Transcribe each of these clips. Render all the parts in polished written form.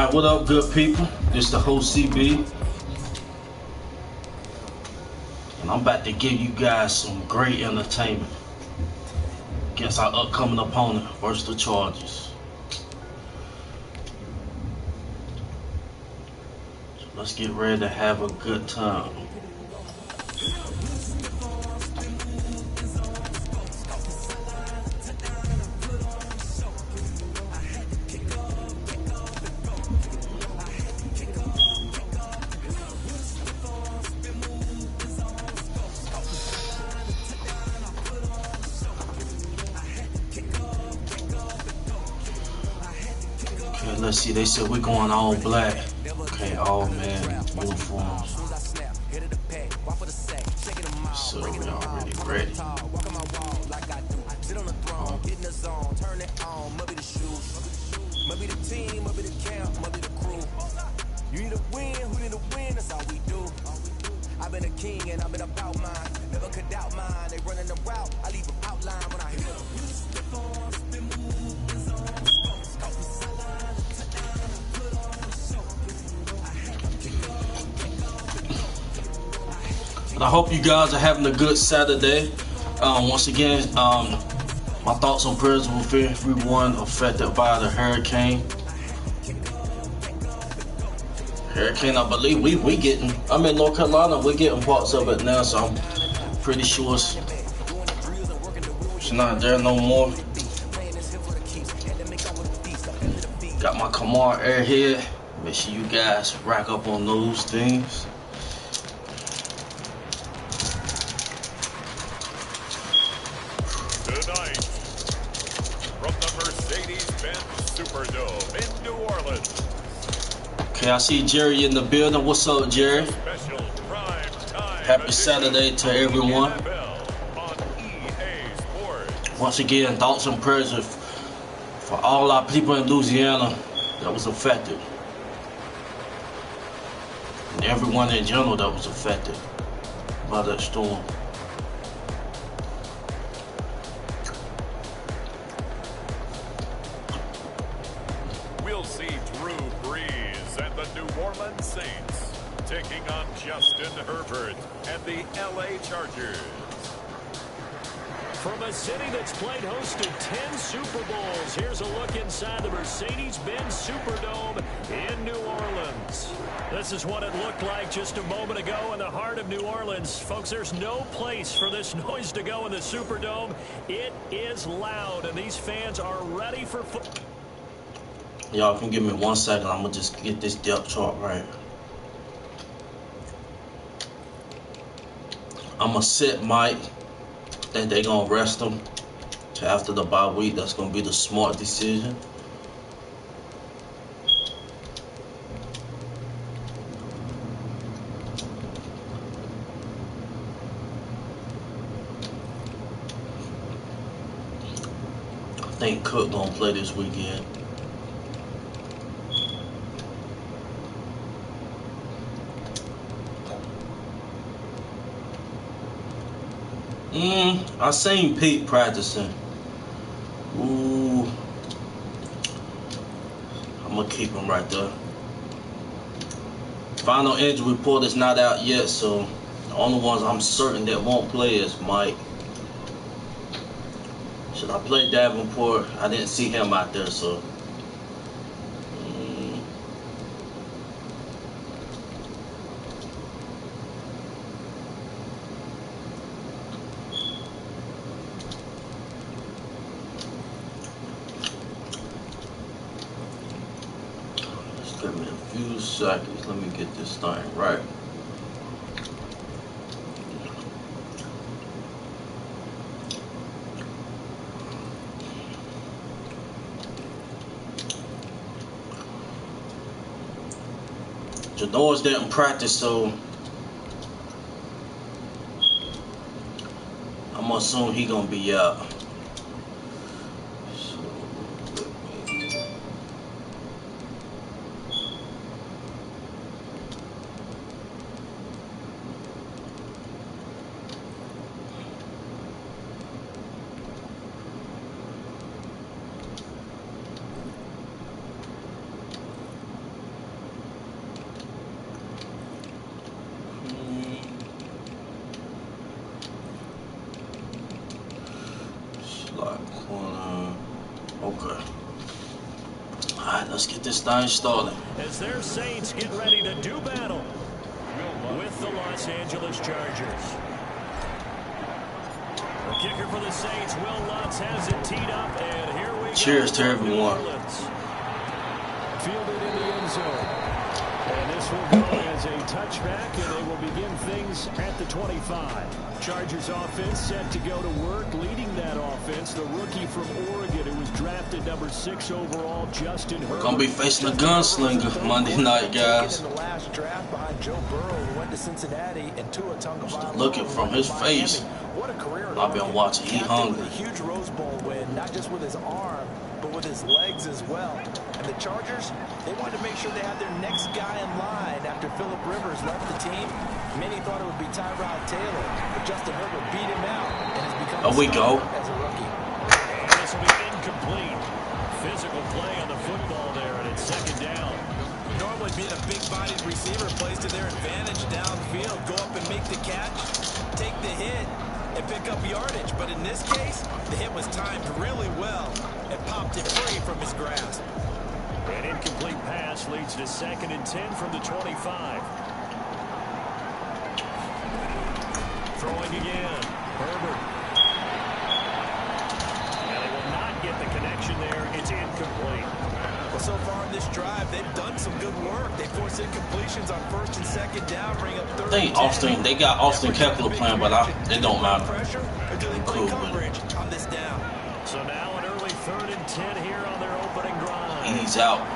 Alright, what up, good people? This the host CB. And I'm about to give you guys some great entertainment against our upcoming opponent versus the Chargers. So let's get ready to have a good time. Okay, let's see, they said we're going all black. Okay, all man uniforms. So we already ready. Maybe the team, maybe the camp, maybe the crew. You need a win, who need a win, that's all we do. I've been a king and I've been about mine. Never could doubt mine, they running the route, I leave them outline when I hit them. But I hope you guys are having a good Saturday. Once again, my thoughts and prayers with everyone affected by the hurricane. I believe we getting. I'm in North Carolina. We're getting parts of it now, so I'm pretty sure it's not there no more. Got my Kamar Airhead. Make sure you guys rack up on those things. Tonight, from the Mercedes-Benz Superdome in New Orleans. Okay, I see Jerry in the building. What's up, Jerry? Special prime time Happy Saturday to everyone. on EA Sports. Once again, thoughts and prayers for all our people in Louisiana that was affected. And everyone in general that was affected by that storm. We'll see Drew Brees and the New Orleans Saints taking on Justin Herbert and the LA Chargers. From a city that's played host to 10 Super Bowls, here's a look inside the Mercedes-Benz Superdome in New Orleans. This is what it looked like just a moment ago in the heart of New Orleans. Folks, there's no place for this noise to go in the Superdome. It is loud, and these fans are ready for football. Y'all can give me 1 second. I'm going to just get this depth chart right. I'm going to sit Mike. I think they're going to rest him to after the bye week. That's going to be the smart decision. I think Cook going to play this weekend. I seen Pete practicing. Ooh. I'm gonna keep him right there. Final injury report is not out yet, so the only ones I'm certain that won't play is Mike. Should I play Davenport? I didn't see him out there, so. Give me a few seconds. Let me get this thing right. Janoris didn't practice, so I'm gonna assume he gonna be out. Let's get this thing started. As their Saints get ready to do battle with the Los Angeles Chargers. The kicker for the Saints, Will Lutz, has it teed up, and here we go. Cheers to everyone. Fielded in the end zone. And this will go as a touchback, and they will begin things at the 25. Chargers offense set to go to work. Leading that offense, the rookie from Oregon who was drafted number 6 overall, Justin Herbert. Gonna be facing a gunslinger Monday night, guys. In the last draft behind Joe Burrow, who went to Cincinnati, and Tua Tagovailoa. Looking from his face. What a career! I've been watching. He hungry. A huge Rose Bowl win, not just with his arm, but with his legs as well. And the Chargers, they wanted to make sure they had their next guy in line after Phillip Rivers left the team. Many thought it would be Tyrod Taylor, but Justin Herbert beat him out and has become There we go. as a rookie. This will be incomplete. Physical play on the football there, and it's second down. Normally being a big-bodied receiver plays to their advantage downfield. Go up and make the catch, take the hit, and pick up yardage. But in this case, the hit was timed really well and popped it free from his grasp. An incomplete pass leads to 2nd and 10 from the 25. Throwing again. Herbert. And they will not get the connection there. It's incomplete. Well, so far in this drive, they've done some good work. They force incompletions on 1st and 2nd down, bring up 3rd and 10. They got Austin Kepler playing, but it don't matter. Pressure, or do they play coverage on this down? So now an early 3rd and 10 here on their opening drive. He's out.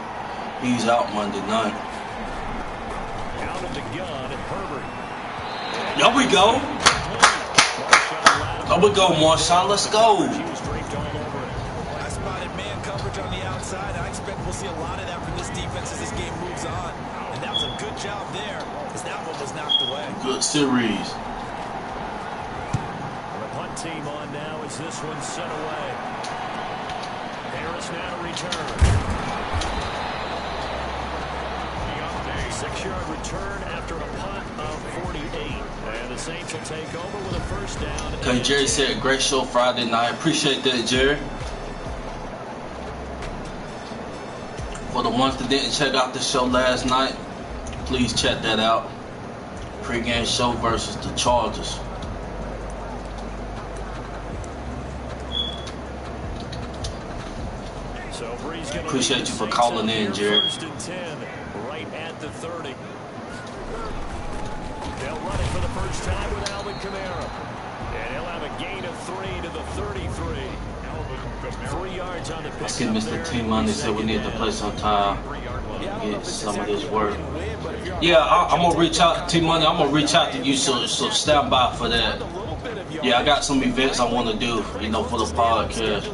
He's out Monday night. Out of the gun, Herbert. There we go. There we go, Marshawn. Let's go. He was draped all over it. I spotted man coverage on the outside. I expect we'll see a lot of that from this defense as this game moves on. And that was a good job there, as that one was knocked away. Good series. The punt team on now as this one's sent away. Harris now to return. 6-yard return after a punt of 48. And the Saints will take over with a first down. Okay, Jerry said, great show Friday night. Appreciate that, Jerry. For the ones that didn't check out the show last night, please check that out. Pre-game show versus the Chargers. So Bree's gonna Appreciate you for calling in, Jerry. 1st and 10, right at the 30. They'll run it for the first time with Alvin Kamara. And he'll have a gain of 3 to the 33. 3 yards on the pick. I see Mr. T-Money said we need to play some time. Get some of this work. Yeah, I'm going to reach out to T-Money. I'm going to reach out to you, so stand by for that. Yeah, I got some events I want to do, for the podcast.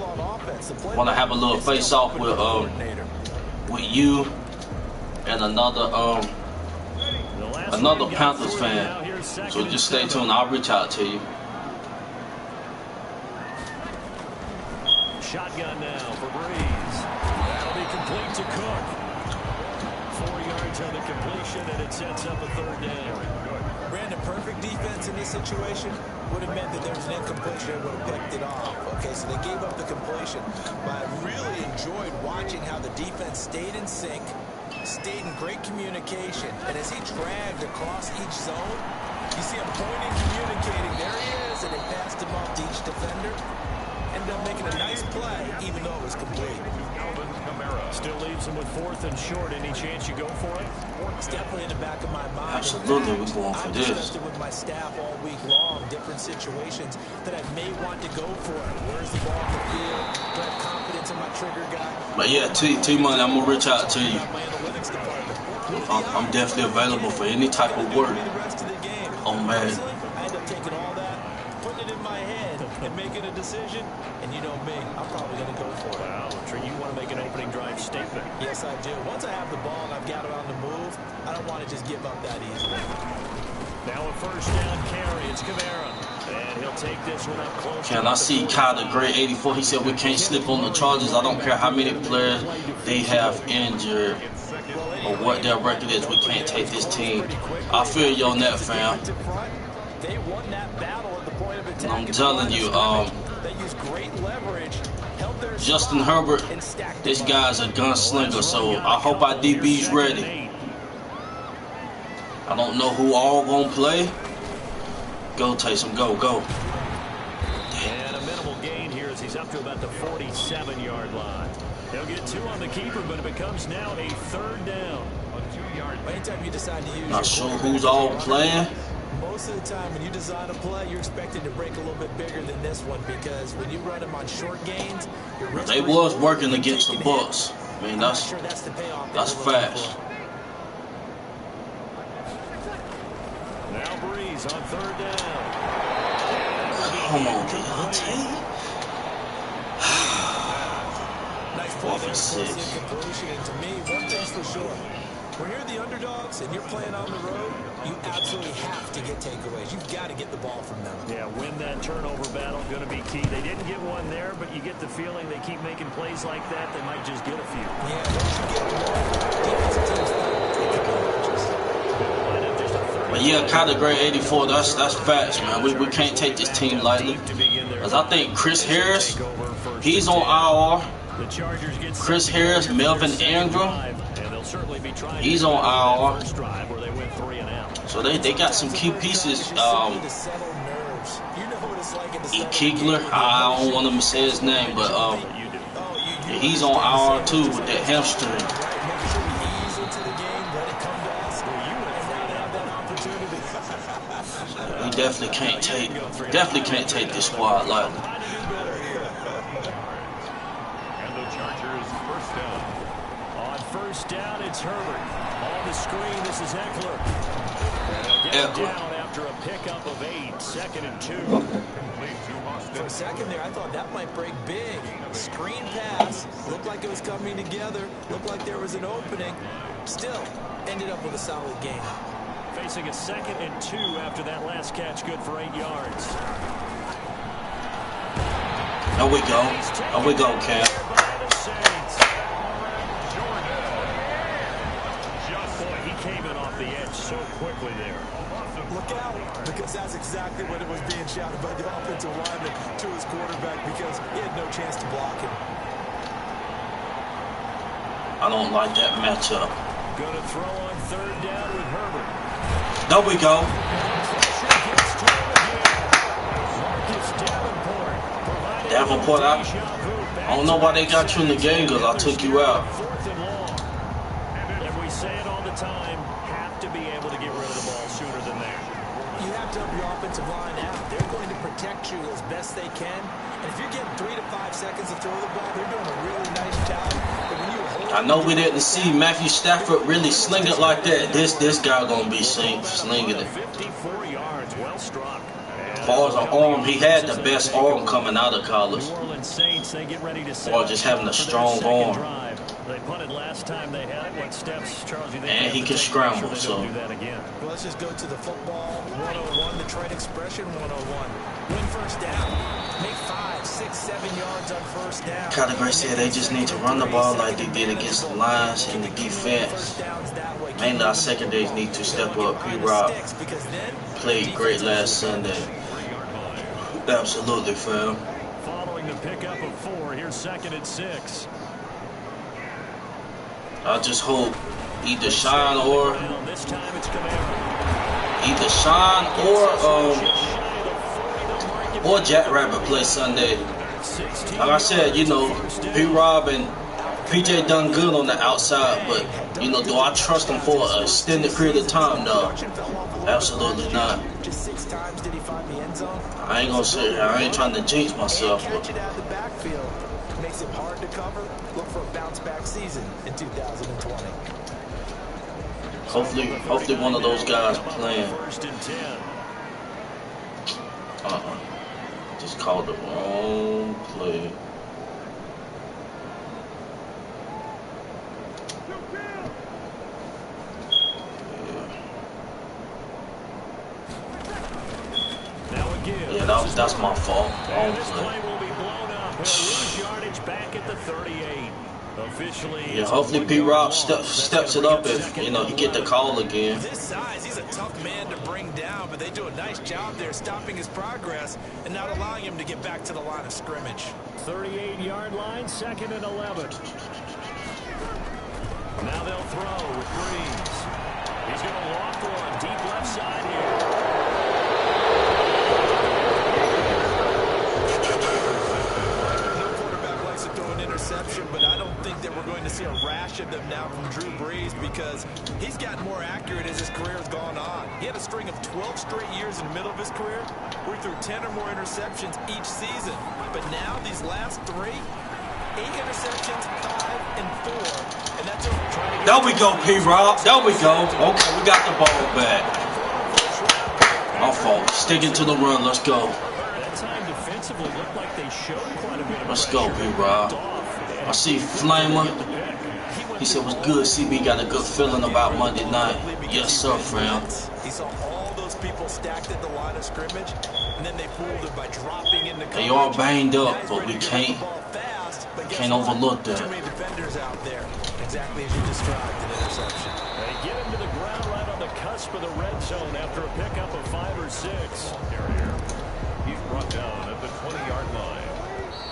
Want to have a little face-off with you and another Panthers fan. So just stay tuned. I'll reach out to you. Shotgun now for Breeze. That'll be complete to Cook. 4 yards on the completion, and it sets up a 3rd down. Brandon, perfect defense in this situation would have meant that there was an incompletion and would have picked it off. Okay, so they gave up the completion. But I really enjoyed watching how the defense stayed in sync, stayed in great communication, and as he dragged across each zone, you see him pointing, communicating. There he is, and they passed him off to each defender. Ended up making a nice play, even though it was complete. Still leaves him with 4th and short. Any chance you go for it? It's definitely in the back of my mind. Absolutely, we're going for I've this. discussed it with my staff all week long, different situations that I may want to go for it. Where's the ball on the field? Do I have confidence in my trigger guy? But yeah, T-Money, I'm going to reach out to you. My analytics department. I'm definitely available for any type of work. Oh, man. I end up taking all that, putting it in my head, and making a decision. And you know me, I'm probably going to go for it. Wow, you want to make an opening drive statement. Yes, I do. Once I have the ball and I've got it on the move, I don't want to just give up that easily. Now a first down carry. It's Kamara. And he'll take this one up close. Can I see Kyle the Great 84? He said we can't slip on the Chargers. I don't care how many players they have injured or what their record is. We can't take this team. I feel you on that, fam. They won that battle at the point of attack. I'm telling you, they used great leverage, held Justin Herbert, this guy's a gunslinger, so I hope our DB's ready. I don't know who all gonna play. Go, Taysom, go. And a minimal gain here as he's up to about the 47-yard line. They'll get 2 on the keeper, but it becomes now a 3rd down. Anytime you decide to use Not sure who's all playing. most of the time when you design a play, you're expected to break a little bit bigger than this one because when you run them on short gains, They was working against the Bucs. I mean, that's facts. Now Breeze on 3rd down. Come on, Deontay. Nice play there, forcing incompletion. And to me, one thing's for sure. When you're the underdogs and you're playing on the road, you absolutely have to get takeaways. You've got to get the ball from them. Yeah, win that turnover battle, going to be key. They didn't get one there, but you get the feeling they keep making plays like that, they might just get a few. Yeah, once you get one, defensive teams take advantages. But yeah, Kyler Gray 84, that's facts, man. We can't take this team lightly. Because I think Chris Harris, he's on IR. Chris Harris, Melvin Ingram, he's on IR. So they got some key pieces. Kegler, I don't want to say his name, but he's on IR too with that hamstring. He definitely can't take this squad lightly. First down, it's Herbert. On the screen, this is Eckler. Down after a pickup of 8, 2nd and 2. For a second there, I thought that might break big. Screen pass. Looked like it was coming together. Looked like there was an opening. Still, ended up with a solid game. Facing a 2nd and 2 after that last catch, good for 8 yards. There we go, Cam. So quickly there. Look out, because that's exactly what it was being shouted by the offensive lineman to his quarterback because he had no chance to block him. I don't like that matchup. Going to throw on 3rd down with Herbert. There we go. Davenport, I don't know why they got you in the game because I took you out. And we say it all the time. You have to help your offensive line out. They're going to protect you as best they can. And if you're getting 3 to 5 seconds to throw the ball, they're doing a really nice job. But when you I know we didn't see Matthew Stafford really sling it like that. This guy gonna be slinging it. 54 yards, well struck. As far as an arm, he had the best arm coming out of college. Or just having a strong arm. They punted last time they had it. What steps, Charles, you think? And he can scramble, so. do that again. Well, let's just go to the football 101, the trade expression 101. Win first down. Make 5, 6, 7 yards on first down. Kyler Gray said they just need to run the ball like they did against the Lions and the defense. Mainly our secondaries need to step up. P-Rob played great last Sunday. Absolutely, fam. Following the pickup of 4, here's 2nd and 6. I just hope either Sean or Jack Rabbit play Sunday. Like I said, you know, P-Rob and PJ done good on the outside, but you know, do I trust them for an extended period of time? No, absolutely not. I ain't gonna say I ain't trying to jinx myself, but makes it hard to cover. Look for a bounce back season in 2020. Hopefully one of those guys playing. Just called the wrong play. Yeah, that's my fault. Wrong play. Yardage back at the 38. Officially, Yeah, hopefully P-Rob steps it up if, you know, he get the call again. This size, he's a tough man to bring down, but they do a nice job there stopping his progress and not allowing him to get back to the line of scrimmage. 38-yard line, 2nd and 11. Now they'll throw with Breeze. He's going to loft one deep left side here. But I don't think that we're going to see a rash of them now from Drew Brees because he's gotten more accurate as his career has gone on. He had a string of 12 straight years in the middle of his career where he threw 10 or more interceptions each season. But now these last 3, 8 interceptions, 5 and 4. And that's over. There we go, P-Rob. There we go. Okay, we got the ball back. My fault. Sticking to the run. Let's go. That time defensively looked like they showed quite a bit of Let's go, P-Rob. I see Flamer. He said, what's good, CB? Got a good feeling about Monday night. Yes, sir, friend. He saw all those people stacked at the line of scrimmage, and then they fooled it by dropping into coverage. They all banged up, but we can't overlook that. Too many defenders out there, exactly as you described, an interception. They get him to the ground right on the cusp of the red zone after a pickup of 5 or 6. He's brought down at the 20-yard line.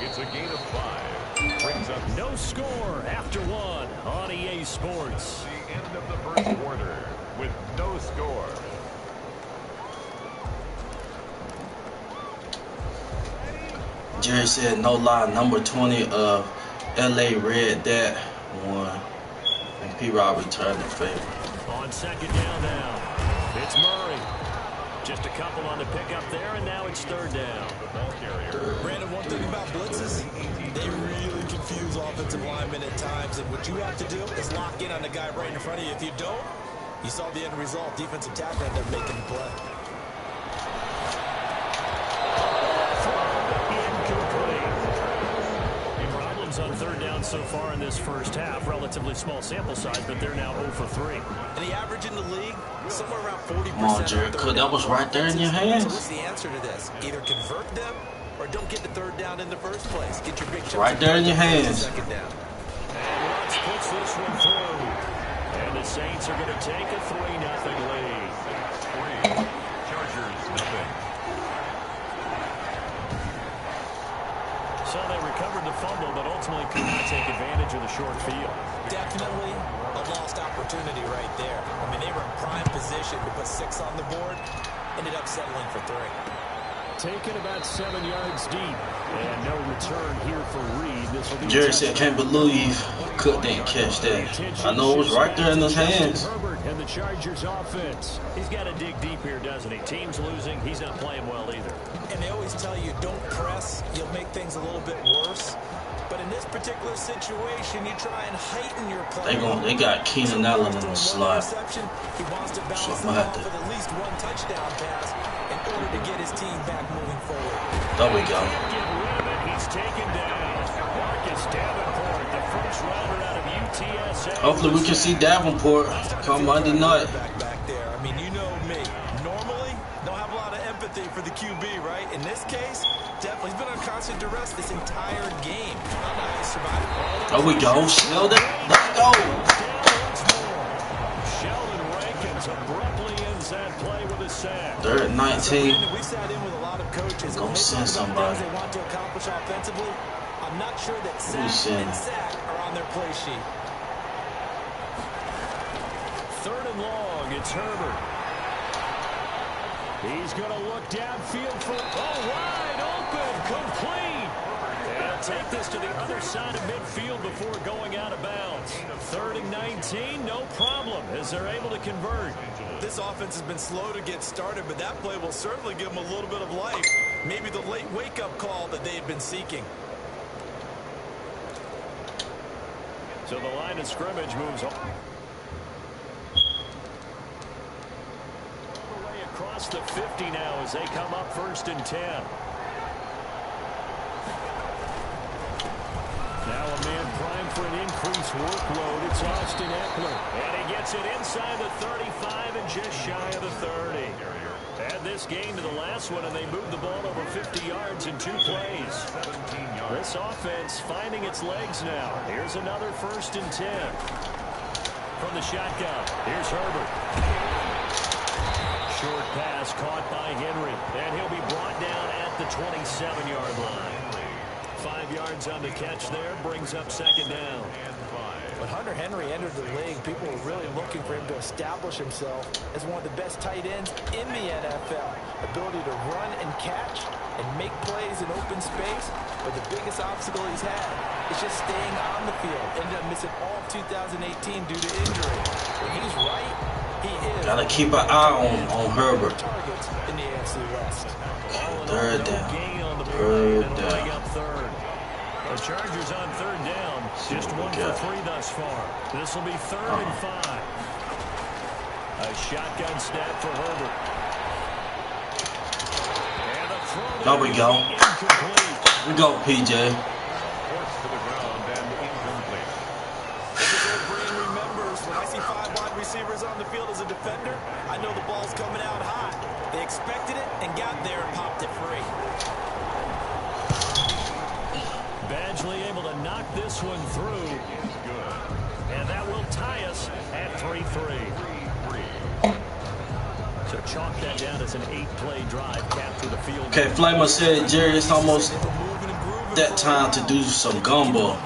It's a gain of 5. Brings up no score after 1 on EA Sports. The end of the first quarter with no score. Jerry said, no lie, number 20 of LA read that one. And P-Rob returned the favor. On 2nd down now, it's Murray. Just a couple on the pickup there, and now it's 3rd down. The ball carrier. Brandon, one thing about blitzes, they really confuse offensive linemen at times, and what you have to do is lock in on the guy right in front of you. If you don't, you saw the end result. Defensive tackle ended up making the play. Problems on 3rd down so far in this first half. Relatively small sample size, but they're now 0 for 3. And the average in the league, somewhere around 40%. Come on, Jerry. That was right there in your hands. So what's the answer to this? Either convert them or don't get the 3rd down in the first place. Get your big chance. Right there in your hands. 2nd down. And Lutz puts this one through. And the Saints are going to take a 3-0 lead. 3. Chargers, nothing. So they recovered the fumble, but ultimately could not take advantage of the short field. Definitely a lost opportunity right there. I mean, they were in prime position to put 6 on the board. Ended up settling for 3. Taken about 7 yards deep. And no return here for Reed. This will be Jerry said, can't believe Cook didn't catch that. I know it was right there in his hands. Herbert and the Chargers offense. He's got to dig deep here, doesn't he? Team's losing. He's not playing well either. And they always tell you, don't press. You'll make things a little bit worse. But in this particular situation, you try and heighten your play. They got Keenan Allen in the slot. He wants to bounce So off with at least 1 touchdown pass in order to get his team back moving forward. There we go. He's taken down. Marcus Davenport, the first rounder out of UTSA. Hopefully we can see Davenport come Monday night. Back there. I mean, you know me. Normally, don't have a lot of empathy for the QB, right? In this case, definitely he's been on constant duress this entire game. There we go. Snelled it. Let's go. Sheldon Rankins abruptly ends that play with a sack. 3rd and 19. We sat in with a lot of coaches. Go send somebody. They want to accomplish offensively. I'm not sure that sack and sack are on their play sheet. 3rd and long. It's Herbert. He's going to look downfield for wide open, complete. And take this to the other side of midfield before going out of bounds. 3rd and 19, no problem, as they're able to convert. This offense has been slow to get started, but that play will certainly give them a little bit of life. Maybe the late wake-up call that they had been seeking. So the line of scrimmage moves on. Across the 50 now as they come up 1st and 10. Now a man prime for an increased workload. It's Austin Eckler. And he gets it inside the 35 and just shy of the 30. Add this game to the last one, and they moved the ball over 50 yards in 2 plays. This offense finding its legs now. Here's another 1st and 10. From the shotgun, here's Herbert. Short pass caught by Henry, and he'll be brought down at the 27-yard line. 5 yards on the catch there, brings up 2nd down. When Hunter Henry entered the league, people were really looking for him to establish himself as one of the best tight ends in the NFL. Ability to run and catch and make plays in open space. But the biggest obstacle he's had is just staying on the field. Ended up missing all of 2018 due to injury. When he's right, he is. Gotta keep an eye on Herbert. Targets in the AFC West. 3rd down. Gain on the play, 3rd and down. up 3rd. The Chargers on 3rd down. Just 1 for 3 thus far. This will be 3rd and 5. A shotgun snap for Herbert. And a throw There we go. incomplete. We go, PJ. Forced to the ground and incomplete. This is what Green remembers. When I see 5 wide receivers on the field as a defender, I know the ball's coming out high. They expected it and got there and popped it free. Badgley able to knock this one through. And that will tie us at 3-3. So chalk that down as an 8-play drive, capture the field. Okay, Flamer said, Jerry, it's almost that time to do some gumbo.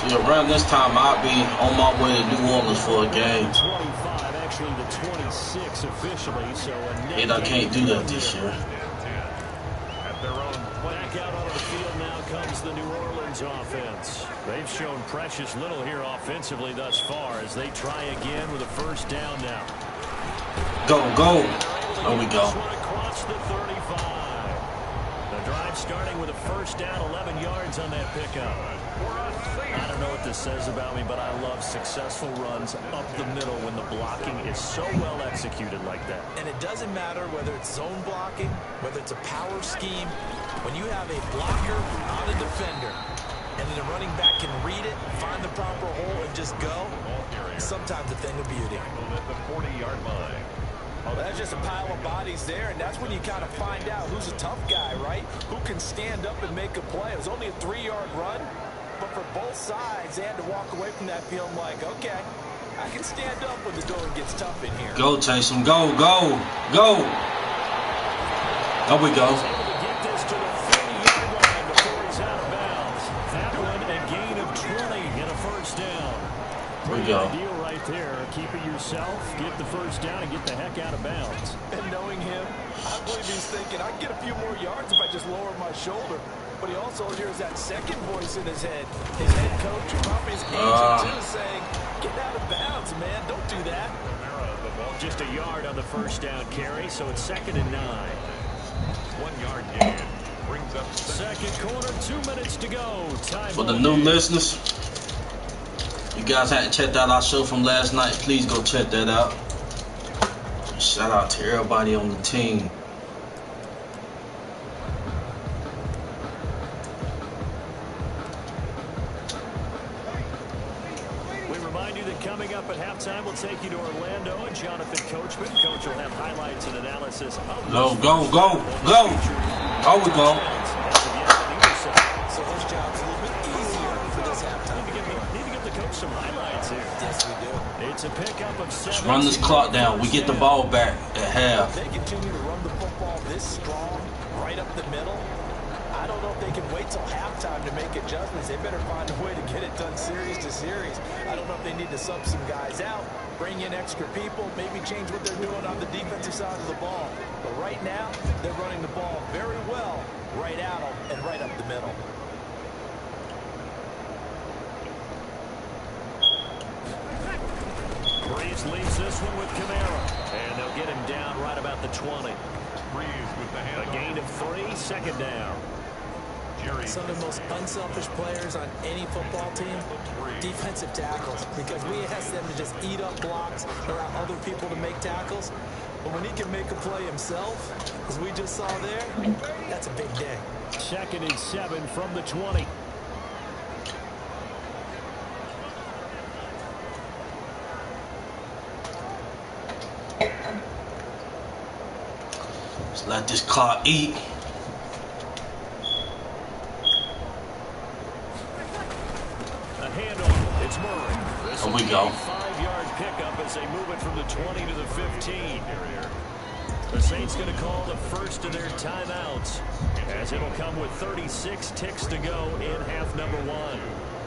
So around this time, I'll be on my way to New Orleans for a game. 25, actually the 26 officially. So And I can't do that this year. At their own back out onto the field now comes the New Orleans offense. They've shown precious little here offensively thus far as they try again with a 1st down now. Go, go. There we go. Across the 35. The drive starting with a 1st down, 11 yards on that pickup. I don't know what this says about me, but I love successful runs up the middle when the blocking is so well executed like that. And it doesn't matter whether it's zone blocking, whether it's a power scheme. When you have a blocker on a defender, and then the running back can read it, find the proper hole, and just go, sometimes a thing of beauty. at the 40-yard line. Oh, that's just a pile of bodies there, and that's when you kind of find out who's a tough guy, right? Who can stand up and make a play. It was only a 3-yard run, but for both sides, they had to walk away from that feeling like, okay, I can stand up when the going gets tough in here. Go, Taysom. Go, go, go. There we go. Get this to the 30-yard line before he's out of bounds. That one a gain of 20 and a 1st down. There we go. Deal right there. Keep it yourself, get the 1st down, and get the heck out of bounds. And knowing him, I believe he's thinking, I can get a few more yards if I just lower my shoulder. But he also hears that second voice in his head. His head coach, or probably his agent, too, saying, get out of bounds, man. Don't do that. Just a yard on the 1st down carry, so it's 2nd and 9. 1-yard gain brings up Second quarter, 2 minutes to go. Time For the new listeners, you guys hadn't checked out our show from last night, please go check that out. Shout out to everybody on the team. We remind you that coming up at halftime, we'll take you to Orlando and Jonathan Coachman. Coach will have highlights and analysis of Go, go, go, go. There we go. So his job's a little bit easier for this halftime. Need to give the coach some highlights here. Yes, we do. It's a pickup of 7. Let's run this clock down. We get the ball back at half. They continue to run the football this strong, right up the middle. I don't know if they can wait till halftime to make adjustments. They better find a way to get it done series to series. I don't know if they need to sub some guys out, bring in extra people, maybe change what they're doing on the defensive side of the ball. But right now, they're running the ball very well, right at them and right up the middle. Breeze leaves this one with Kamara. And they'll get him down right about the 20. Breeze with the hand. A gain of 3, 2nd down. Some of the most unselfish players on any football team, defensive tackles, because we ask them to just eat up blocks, allow other people to make tackles. But when he can make a play himself, as we just saw there, that's a big day. 2nd and 7 from the 20. Let's let this clock eat. A handoff. It's Murray. There we go. 5-yard pickup as they move it from the 20 to the 15. The Saints going to call the first of their timeouts, as it'll come with 36 ticks to go in half number 1.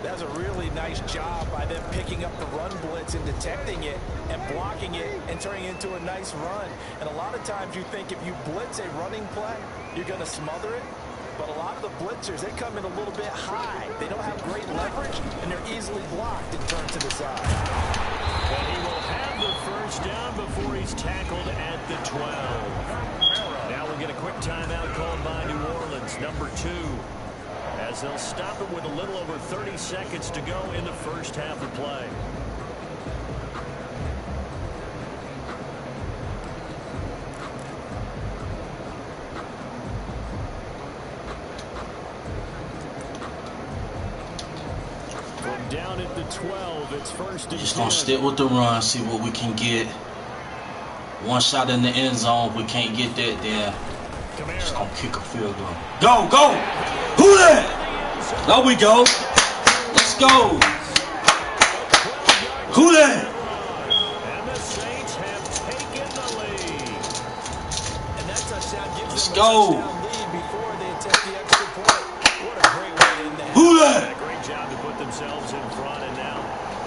That's a really nice job by them picking up the run blitz and detecting it and blocking it and turning it into a nice run. And a lot of times you think if you blitz a running play, you're going to smother it. But a lot of the blitzers, they come in a little bit high. They don't have great leverage, and they're easily blocked and turned to the side. And he will have the first down before he's tackled at the 12. Now we'll get a quick timeout called by New Orleans, number 2. As they'll stop it with a little over 30 seconds to go in the first half of play. From down at the 12, it's first and 10. Just gonna stick with the run, see what we can get. One shot in the end zone. If we can't get that, then just gonna kick a field goal. Go, go! Who that? There we go. Let's go. Who that? And the Saints have taken the lead. And that touchdown gives Let's them a go. touchdown lead before they attempt the extra point. What a great way to end that. Who that? A great job to put themselves in front, and now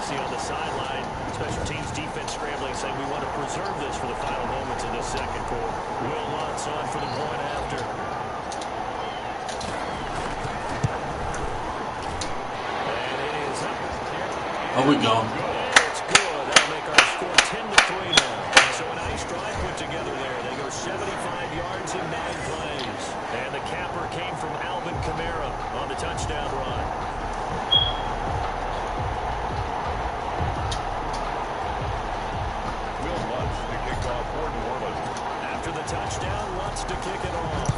see on the sideline, special teams defense scrambling, saying we want to preserve this for the final moments of this second quarter. Will Lutz on for the point after. And it is up. There we go. It's good. That'll make our score 10-3 now. So a nice drive put together there. They go 75 yards in 9 plays. And the capper came from Alvin Kamara on the touchdown run. Will Lutz to kick off for New Orleans. After the touchdown, Lutz to kick it off.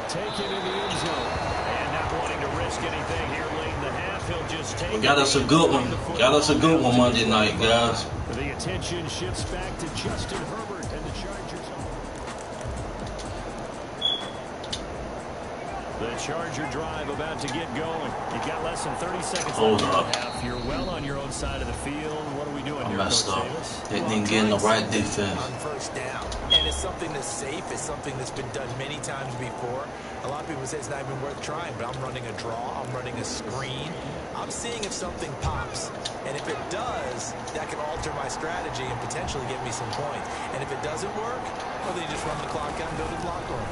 Take it in the end zone. And not wanting to risk anything here late in the half, he'll just take We got us a good one. Got us a good one Monday night, guys. The attention shifts back to Justin Herbert and the Chargers. The Charger drive about to get going. You've got less than 30 seconds left in the half. You're well on your own side of the field. What are we doing here, I messed Coach up. Davis? Didn't get in the right defense. On first down. And it's something that's safe. It's something that's been done many times before. A lot of people say it's not even worth trying, but I'm running a draw. I'm running a screen. I'm seeing if something pops. And if it does, that can alter my strategy and potentially get me some points. And if it doesn't work, well, then you just run the clock out and go to the locker room.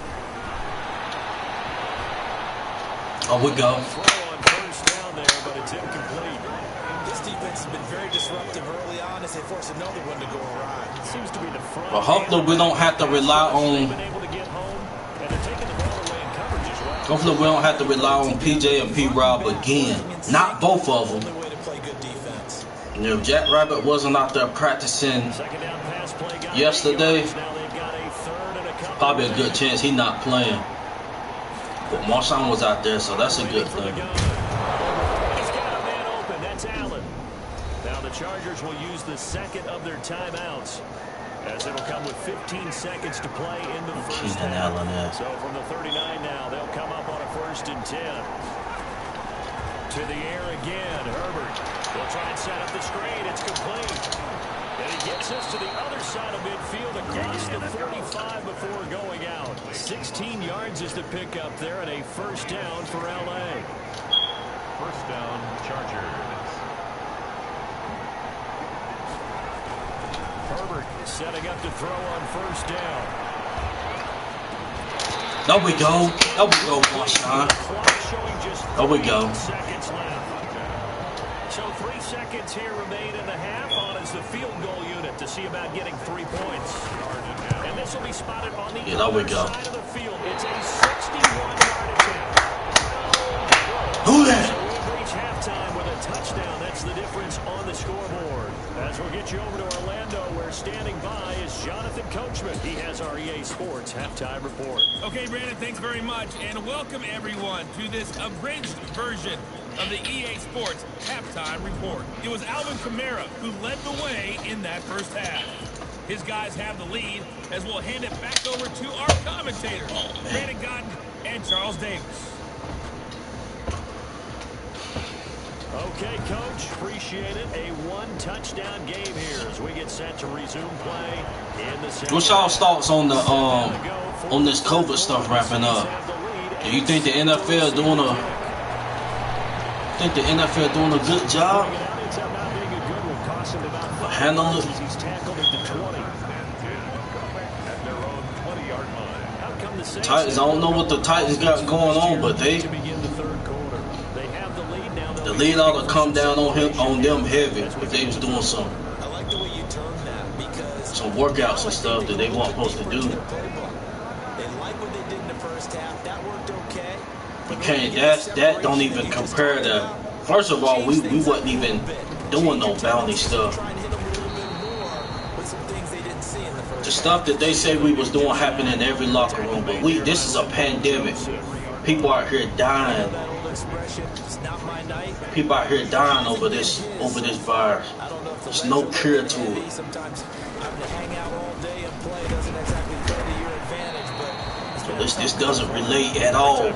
Oh, we go. Throw on first down there, but it's incomplete. This defense has been very disruptive early on as they force another one to go awry. Seems to be the front. But hopefully we don't have to rely on. Been able to get home, and they're taking the ball away in coverage as well. Hopefully we don't have to rely on PJ and P. Rob again. Not both of them. Only way to play good defense. You know, Jack Rabbit wasn't out there practicing Second down pass play got yesterday. 8 yards. Now they've got a third and a couple. Probably a good chance he not playing. But Marshawn was out there, so that's a good thing. He's got a man open. That's Allen. Now the Chargers will use the second of their timeouts, as it'll come with 15 seconds to play in the first half. So from the 39 now, they'll come up on a 1st and 10. To the air again, Herbert. They'll try and set up the screen. It's complete. And he gets us to the other side of midfield across the 45 before going out. 16 yards is the pickup there, and a first down for L.A. First down, Chargers. Herbert setting up to throw on first down. There we go. There we go, Marshawn. Clock showing just There we go. 3 seconds left. So 3 seconds here remain in the half on as the field goal unit to see about getting 3 points. And this will be spotted on the other side of the field. It's a 61-yard attempt. Who that? So we'll reach halftime with a touchdown. That's the difference on the scoreboard. As we'll get you over to Orlando, where standing by is Jonathan Coachman. He has our EA Sports halftime report. Okay, Brandon, thanks very much, and welcome everyone to this abridged version of the EA Sports halftime report. It was Alvin Kamara who led the way in that first half. His guys have the lead as we'll hand it back over to our commentators, Brandon Godden and Charles Davis. Okay, Coach, appreciate it. A one-touchdown game here as we get set to resume play in the second. What's y'all's thoughts on the on this COVID stuff wrapping up? Do you think the NFL doing a good job handling it? Titans, I don't know what the Titans got going on, but the lead ought to come down on them heavy if they was doing some workouts and stuff that they weren't supposed to do. You can't. That don't even compare to. First of all, we wasn't even doing no bounty stuff. The stuff that they say we was doing happened in every locker room, but this is a pandemic. People out here dying. People out here dying over this virus. There's no cure to it. So this doesn't relate at all.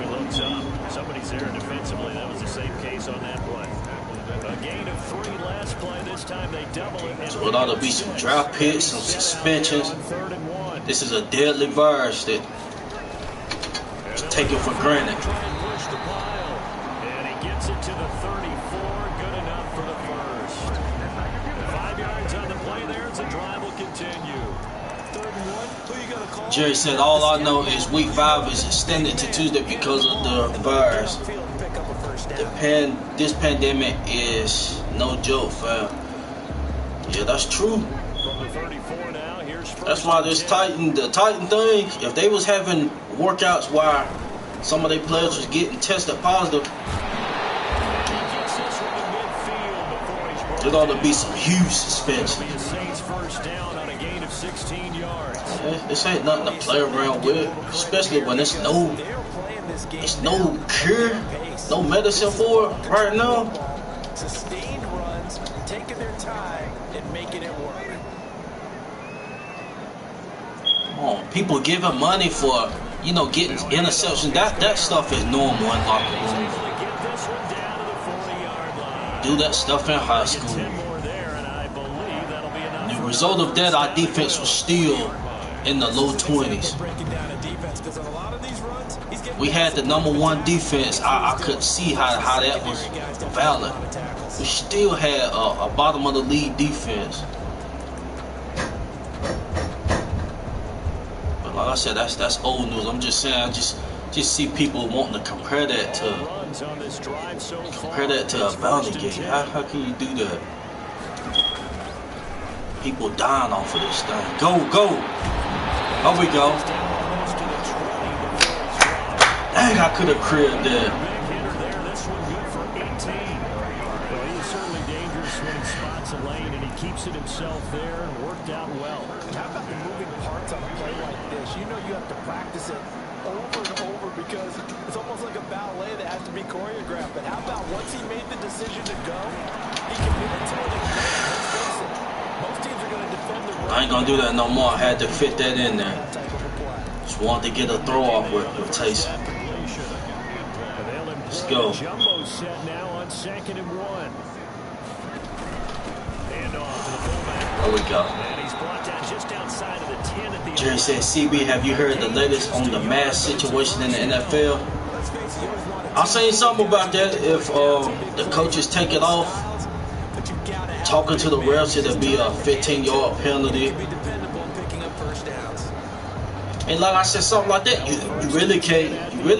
Somebody's there defensively. That was the same case on that play. A gain of 3 last play. This time they double it. So it ought to be some draft picks, some suspensions. This is a deadly virus that is taken for granted. And he gets it to the 34. Good enough for the first. 5 yards on the play there as the drive will continue. 3rd and 1. Who you gonna call? Jerry said, all I know is week 5 is extended to Tuesday because of the virus. This pandemic is no joke, fam. Yeah, that's true. That's why the Titan thing, if they was having workouts while some of their players was getting tested positive, there ought to be some huge suspension. This ain't nothing to play around with, especially when it's no cure, no medicine for it right now. Sustained runs, taking their time and making it work. People giving money for, getting interception. That stuff is normal in locker room. Do that stuff in high school. The result of that, our defense was still in the low 20s. We had the #1 defense. I couldn't see how that was valid. We still had a bottom of the league defense. But like I said, that's old news. I'm just saying, I just see people wanting to compare that to a bounty game. How can you do that? People dying off of this thing. Go! Here we go. Dang, I could have cribbed that. Keeps it himself there and worked out well. How about the moving parts on a play like this? You know you have to practice it over and over because it's almost like a ballet that has to be choreographed. But how about once he made the decision to go, he committed to it and let's face it, most teams are going to defend the run. I ain't going to do that no more. I had to fit that in there. Just wanted to get a throw off with Taysom. Let's go. Jumbo set now on 2nd and 1. There we go. Jerry said, CB, have you heard the latest on the mask situation in the NFL? I seen something about that. If the coaches take it off, talking to the refs, it'll be a 15-yard penalty. And like I said, something like that, you really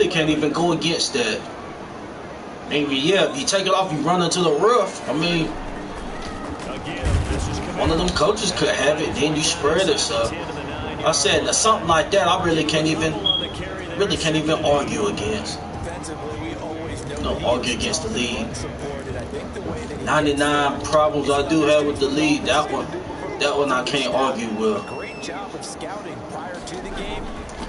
can't even go against that. And yeah, if you take it off, you run into the ref. I mean, one of them coaches could have it, then you spread it. So I said something like that, I really can't even argue against. Don't argue against the lead. 99 problems I do have with the lead. That one I can't argue with. Great job of scouting prior to the game,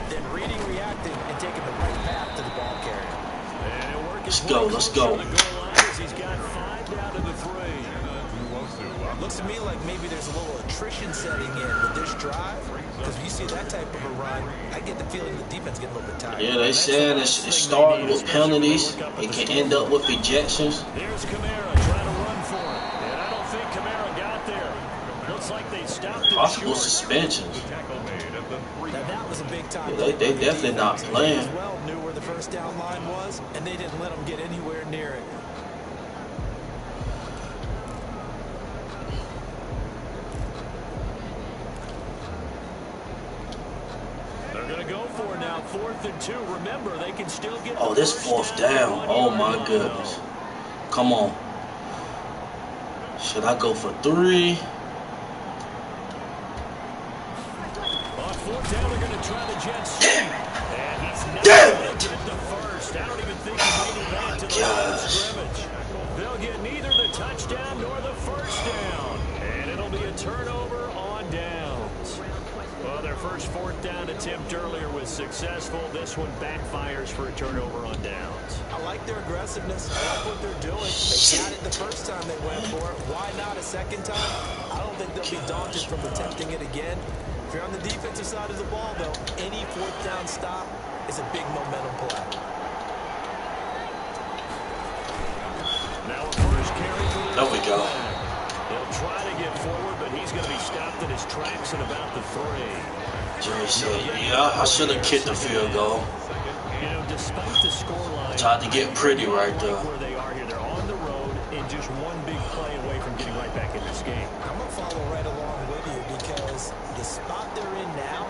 then reading, reacting, and taking the right path to the ball carrier. Let's go. Let's go. He's got 5 down to the 3. Looks to me like maybe there's a little attrition setting in with this drive. Because if you see that type of a run, I get the feeling the defense getting a little bit tired. Yeah, they said it started with penalties. It can end up with ejections. There's Kamara trying to run for it. And I don't think Kamara got there. Looks like they stopped it. Possible suspensions. Now that was a big time. Yeah, they definitely not playing. As well knew where the first down line was, and they didn't let them get anywhere near it. Go for it now, 4th and 2. Remember, they can still get. Oh, this 4th down. Oh my goodness. Come on. Should I go for 3? On 4th down, they're going to try the jet sweep. And he's not going to get the first. I don't even think he made it back to the line of scrimmage. They'll get neither the touchdown nor the first down. And it'll be a turnover on downs. Well, their first 4th down attempt earlier was successful. This one backfires for a turnover on downs. I like their aggressiveness. I like what they're doing. They got it the first time they went for it. Why not a second time? I don't think they'll be daunted from attempting it again. If you're on the defensive side of the ball, though, any 4th down stop is a big momentum play. Now a first carry for There we go. They'll try to get forward, but he's going to be stopped in his tracks at about the 3. Jerry said, yeah, I should have kicked the field goal. You know, despite the scoreline, Tried to get pretty right there. where they are here, they're on the road and just one big play away from getting right back in this game. I'm going to follow right along with you because the spot they're in now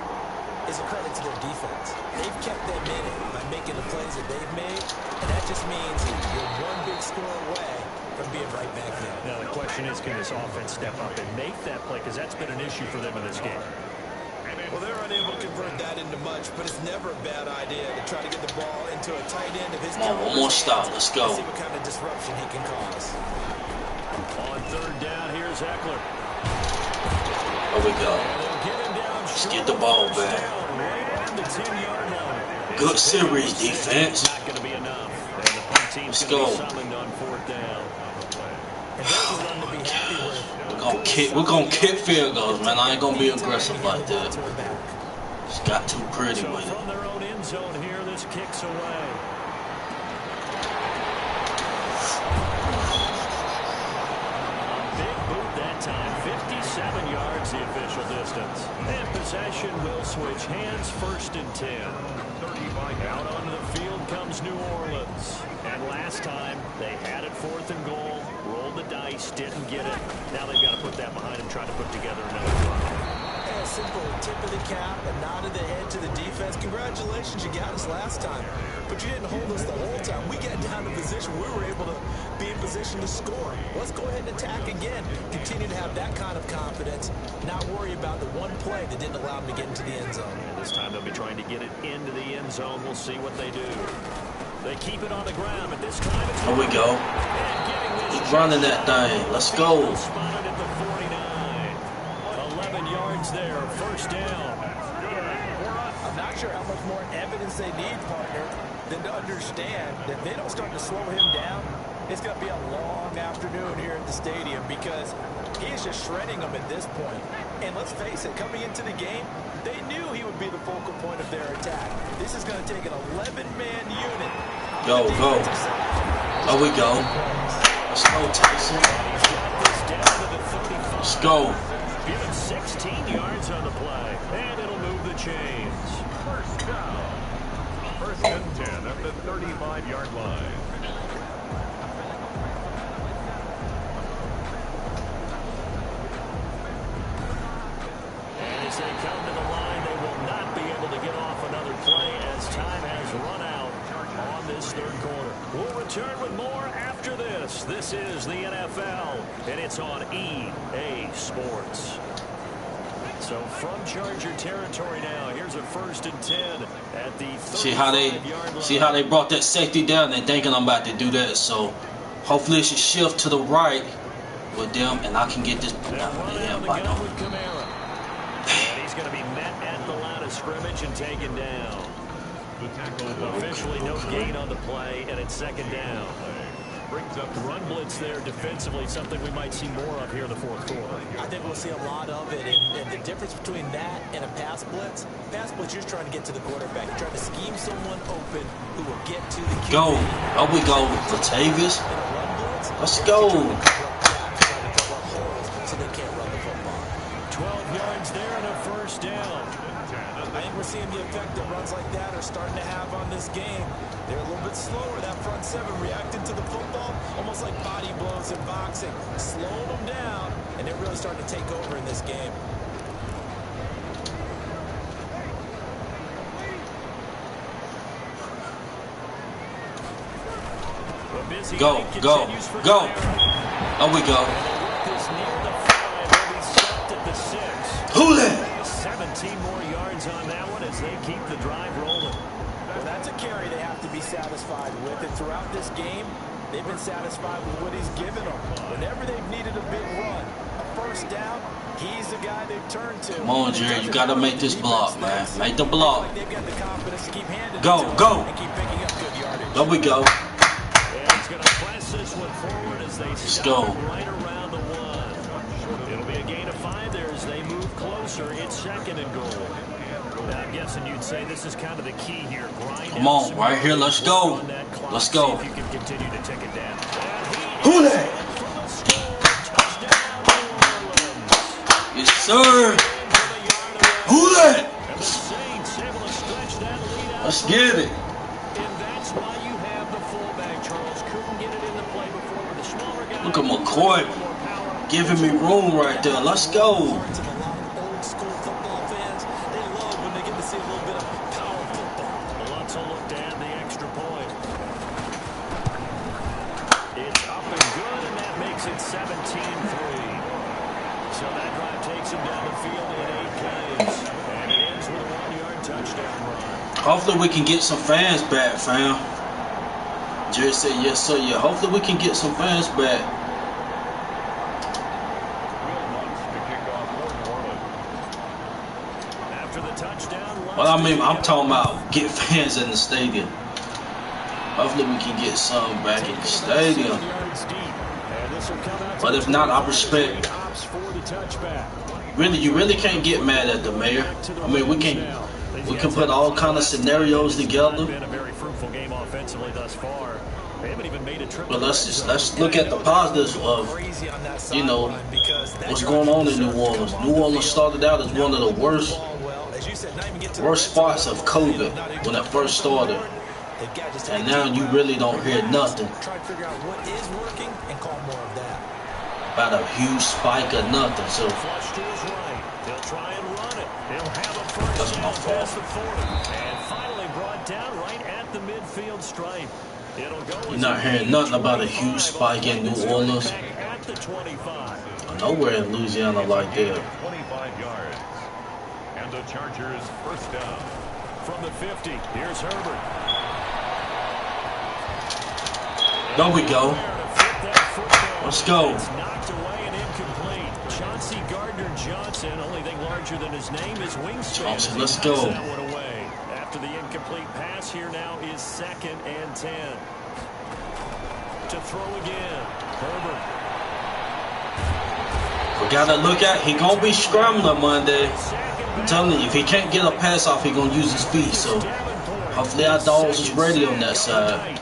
is a credit to their defense. They've kept them in it by making the plays that they've made, and that just means you're one big score away from being right back there. Now the question is, can this offense step up and make that play? Because that's been an issue for them in this game. Well, they're unable to convert that into much, but it's never a bad idea to try to get the ball into a tight end of his. Come on, one more stop. Let's go. See what kind of disruption he can cause. On 3rd down, here's Eckler. There we go. Let's get the ball back. Good series defense. Not going to be enough. And the punt team's Let's going to go. be summoned on 4th down. And there's a run to be happy with. We're gonna kick field goals, man. I ain't gonna be aggressive like that. Just got too pretty So with it. from their own end zone here, this kicks away. A big boot that time, 57 yards the official distance. And possession will switch hands, 1st and 10. Out onto the field comes New Orleans. And last time, they had it 4th and goal, rolled the dice, didn't get it. Now they've got to put that behind and try to put together another drive. A simple tip of the cap, a nod of the head to the defense. Congratulations, you got us last time. But you didn't hold us the whole time. We got down to position. We were able to be in position to score. Let's go ahead and attack again. Continue to have that kind of confidence. Not worry about the one play that didn't allow them to get into the end zone. This time they'll be trying to get it into the end zone. We'll see what they do. They keep it on the ground, but this time it's... Here we go. Keep running that thing. Let's go. Spotted at the 49. 11 yards there, 1st down. I'm not sure how much more evidence they need, partner, than to understand that if they don't start to slow him down, it's going to be a long afternoon here at the stadium because he is just shredding them at this point. And let's face it, coming into the game, they knew he would be the focal point of their attack. This is going to take an 11-man unit. Go, go. There we go. Let's go, Tyson. Let's go. Give him 16 yards on the play, and it'll move the chains. 1st down. 1st and 10 at the 35-yard line. And as they come to the line, they will not be able to get off another play as time has run out on this 3rd quarter. We'll return with more after this. This is the NFL, and it's on EA Sports. So from Charger territory now, here's a 1st and 10 at the 35-yard See how they brought that safety down. They're thinking I'm about to do that. So hopefully it should shift to the right with them, and I can get this. They're running on the gun with Kamara. And he's going to be met at the line of scrimmage and taken down. Officially no gain on the play, and it's 2nd down. Brings up the run blitz there defensively, something we might see more of here in the 4th quarter. I think we'll see a lot of it, and the difference between that and a pass blitz, you're just trying to get to the quarterback. You're trying to scheme someone open who will get to the QB. Go. Up we go. Latavius. Let's go. So they can't run the football. 12 yards there and a 1st down. I think we're seeing the effect that runs like that are starting to have on this game. They're a little bit slower, that front 7, reacting to the football, almost like body blows in boxing, slowing them down, and they're really starting to take over in this game. Go. Up we go. Who that? 17 more yards on that one as they keep the drive rolling. Well, that's a carry they have to be satisfied with. And throughout this game, they've been satisfied with what he's given them. Whenever they've needed a big run, a 1st down, he's the guy they've turned to. Come on, Jerry. You got to make this block, man. Make the block. They've got the confidence to keep handing Go. and keep picking up good yardage. Up we go. And he's going to press this one forward as they stop right around the 1. It'll be a gain of 5 there as they move closer. It's 2nd and goal. Now, I'm guessing you'd say this is kind of the key here. Come on, right here. Let's go. Let's go. See if you can continue to take it down. Who that? Yes, sir. Who that? Let's get it. And that's why you have the fullback, Charles. Couldn't get it into play before with the smaller guy. Look at McCoy giving me room right there. Let's go. Hopefully we can get some fans back, fam. Jerry said yes, sir. Yeah, hopefully we can get some fans back. After the touchdown, well, I mean, I'm talking about get fans in the stadium. Hopefully we can get some back in the stadium. But if not, I respect. Really, you really can't get mad at the mayor. I mean, we can put all kind of scenarios together. Been a very fruitful game offensively thus far. They haven't even made a trip. But let's look at the positives of, you know, what's going on in New Orleans. New Orleans started out as one of the worst spots of COVID when it first started. And now you really don't hear nothing about a huge spike or nothing. So that's my fault. And finally brought down right at the midfield stripe. You're not hearing nothing about a huge spike in New Orleans. Nowhere in Louisiana like that. 25 yards. And the Chargers 1st down. From the 50, here's Herbert. There we go. Let's go. It's knocked away and incomplete. Chauncey Gardner-Johnson, only thing larger than his name is wingspan. Johnson, let's go. That one away. After the incomplete pass, here now is 2nd and 10. To throw again, Herbert. We gotta look at, he gonna be scrambling Monday. I'm telling you, if he can't get a pass off, he gonna use his feet. So hopefully our dogs is ready on that side.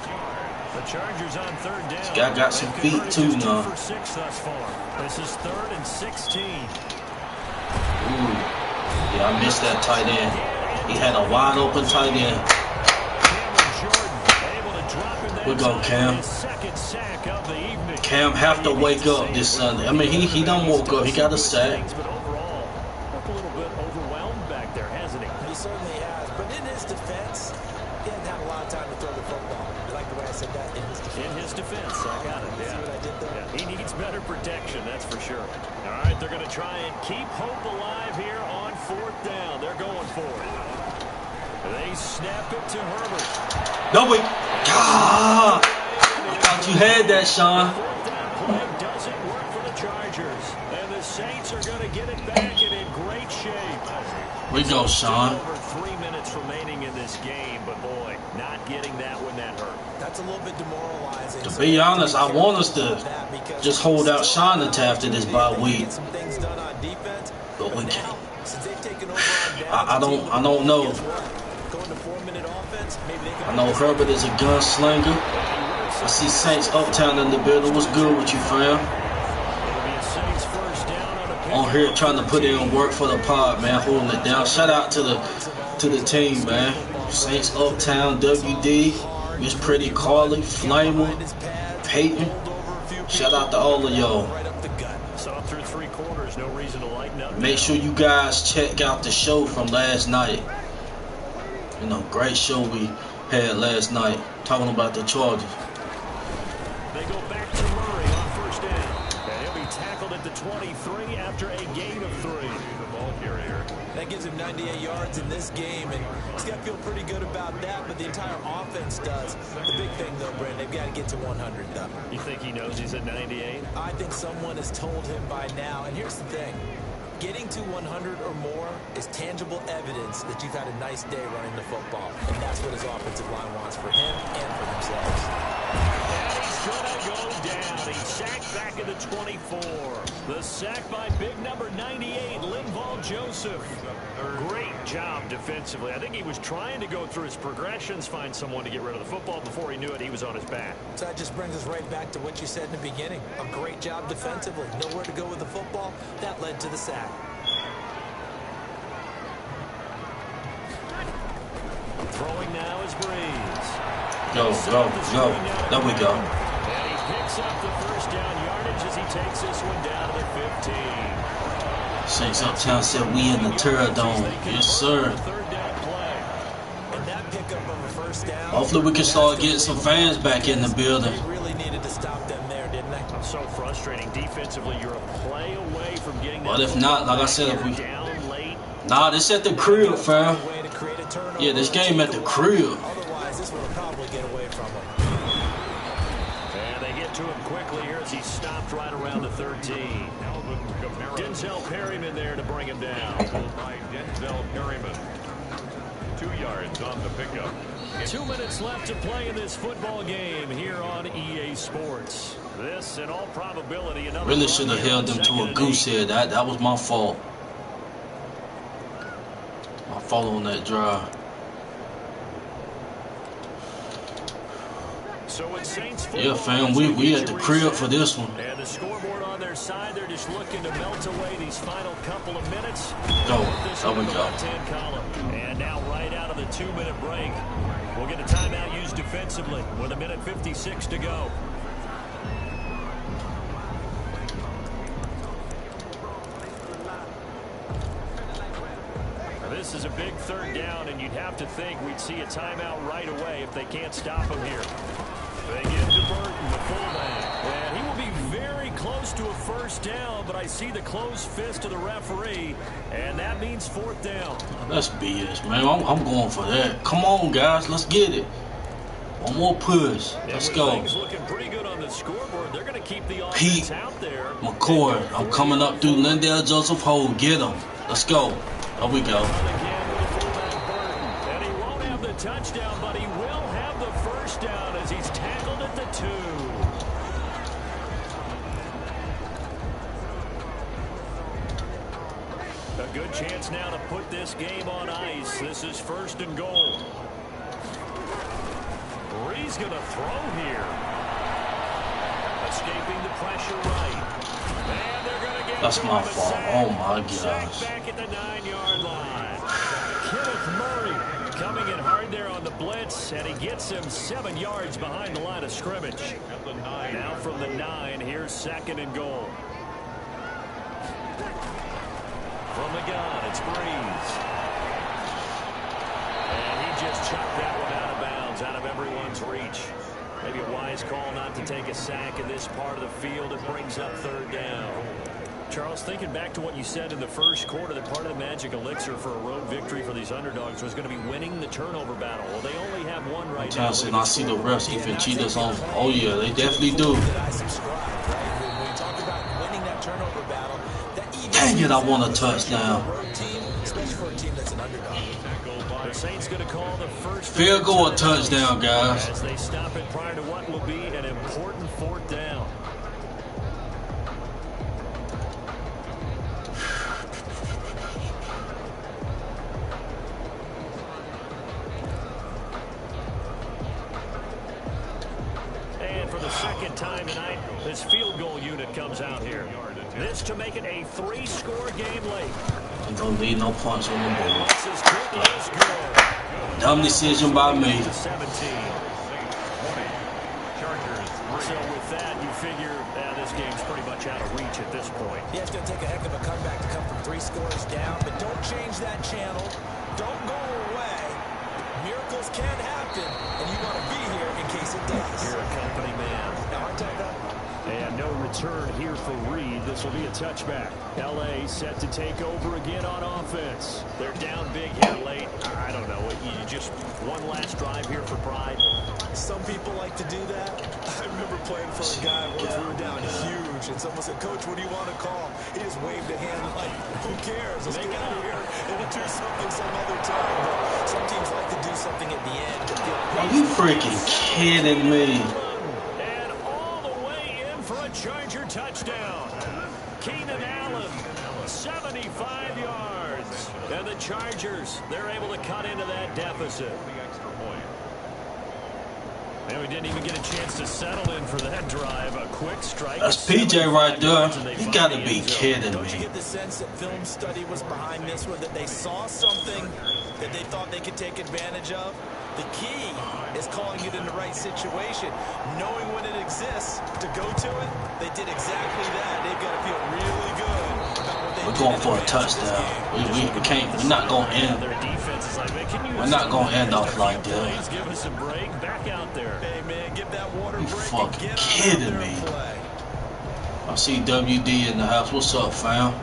This guy got some feet too now. This is 3rd and 16. Ooh. Yeah, I missed that tight end. He had a wide open tight end. We go, Cam. Cam have to wake up this Sunday. I mean, he done woke up. He got a sack. But overall, a little bit overwhelmed back there, hasn't he? He certainly has. But in his defense, he hasn't had a lot of time to throw the football. I like the way I said that. In his defense. In his defense, I got it. See what I did there? Yeah. He needs better protection. direction, that's for sure. All right, they're going to try and keep hope alive here on 4th down. They're going for it. They snap it to Herbert. No, wait. God. I thought you had that, Sean. 4th down play doesn't work for the Chargers. And the Saints are going to get it back and in great shape. We go, Sean. Over 3 minutes remaining in this game, but boy, not getting that when that hurt. That's a little bit demoralizing. To be honest, I want us to just hold out Sean until after this bye week. But we can't. I don't know. I know Herbert is a gunslinger. I see Saints Uptown in the building. What's good with you, fam? On here trying to put in work for the pod, man, holding it down. Shout out to the team, man. Saints Uptown, WD, Miss Pretty Carly, Flamer, Peyton. Shout out to all of y'all. Make sure you guys check out the show from last night. You know, great show we had last night talking about the Chargers. They go back to Murray on 1st down. And he'll be tackled at the 23 after a gain of 3. The ball carrier. That gives him 98 yards in this game, and he's got to feel pretty good about that, but the entire offense does. The big thing, though, Brent, they've got to get to 100, though. You think he knows he's at 98? I think someone has told him by now, and here's the thing. Getting to 100 or more is tangible evidence that you've had a nice day running the football, and that's what his offensive line wants for him and for themselves. And he's going to go down. He's sacked back at the 24. The sack by big number 98, Linval Joseph. Great job defensively. I think he was trying to go through his progressions, find someone to get rid of the football. Before he knew it, he was on his back. So that just brings us right back to what you said in the beginning. A great job defensively. Nowhere to go with the football. That led to the sack. Throwing now is Breeze. Go. There we go. And he picks up the 1st down yardage as he takes this one down to the 15. Saints Uptown said we in the Terror Dome. Yes, sir. And that pickup of a 1st down. Hopefully we can start getting some fans back in the building. They really needed to stop them there, didn't they? So frustrating. Defensively, you're a play away from getting that. But if not, like I said, if we... down late. Nah, this at the crib, fam. Yeah, this game at the crib. Otherwise, this will probably get away from him. And they get to him quickly here as he's stopped right around the 13. Denzel Perryman there to bring him down. By Denzel Perryman. 2 yards on the pickup. 2 minutes left to play in this football game here on EA Sports. This, in all probability, another. Really should have held them to a goose head. That was my fault. My fault on that drive. So it's Saints Yeah, fam, we at the crib for this one. And the scoreboard on their side, they're just looking to melt away these final couple of minutes. Go. There we go. Left-hand column. And now right out of the 2-minute break, we'll get a timeout used defensively with 1:56 to go. This is a big 3rd down, and you'd have to think we'd see a timeout right away if they can't stop him here. They get to Burton, the fullback. And he will be very close to a 1st down, but I see the closed fist of the referee, and that means 4th down. That's BS, man. I'm going for that. Come on, guys. Let's get it. One more push. Let's go. Things looking pretty good on the scoreboard. They're going to keep the offense Pete out there. McCoy. I'm coming up through Lindell Joseph Hole. Get him. Let's go. There we go. And he won't have the touchdown, but he will have the 1st down as he's tackled at the 2. A good chance now to put this game on ice. This is 1st and goal. Breeze going to throw here. Escaping the pressure right. And they're going to get That's my fault. Oh my gosh. back at the 9-yard line. Kenneth Murray coming in hard there on the blitz, and he gets him 7 yards behind the line of scrimmage. Now from the 9, here's 2nd and goal. From the gun, it's Breeze. And he just chucked that one out of bounds, out of everyone's reach. Maybe a wise call not to take a sack in this part of the field. It brings up third down. Charles, thinking back to what you said in the first quarter, that part of the magic elixir for a road victory for these underdogs was going to be winning the turnover battle. Well, they only have one right now. And I see the refs even cheat us on. Oh, yeah, they definitely do. Dang it, I want a touchdown. The Saints going to call the first field goal or touchdown, guys. As they stop it prior to what will be an important fourth down. And for the second time tonight, this field goal unit comes out here. This to make it a 3-score game late. I don't leave no punch on the board. Dumb decision by me. So with that, you figure this game's pretty much out of reach at this point. Yeah, it's going to take a heck of a comeback to come from 3 scores down, but don't change that channel. Don't go away. Miracles can happen, and you want to be here in case it does. You're a company man. Now, aren't I that? And no return here for Reed. This will be a touchback. L.A. set to take over again on offense. They're down big here late. I don't know. You just one last drive here for pride. Some people like to do that. I remember playing for a guy once we were down huge, and someone said, "Coach, what do you want to call?" He just waved a hand like, "Who cares? Let's get out of here and we'll do something some other time." But some teams like to do something at the end. Are you freaking kidding me? Charger touchdown. Keenan Allen, 75 yards. And the Chargers, they're able to cut into that deficit. And we didn't even get a chance to settle in for that drive. A quick strike. That's PJ right there. You gotta be kidding Don't you me. get the sense that film study was behind this one, that they saw something that they thought they could take advantage of? The key is calling it in the right situation, knowing when it exists to go to it. They did exactly that. They've got to feel really good about what they did. We're going for a touchdown. We can't. We're not gonna end. We're not gonna end off like that. Give us a break. Back out there. Hey man, give that water You break. fucking kidding me? I see WD in the house. What's up, fam?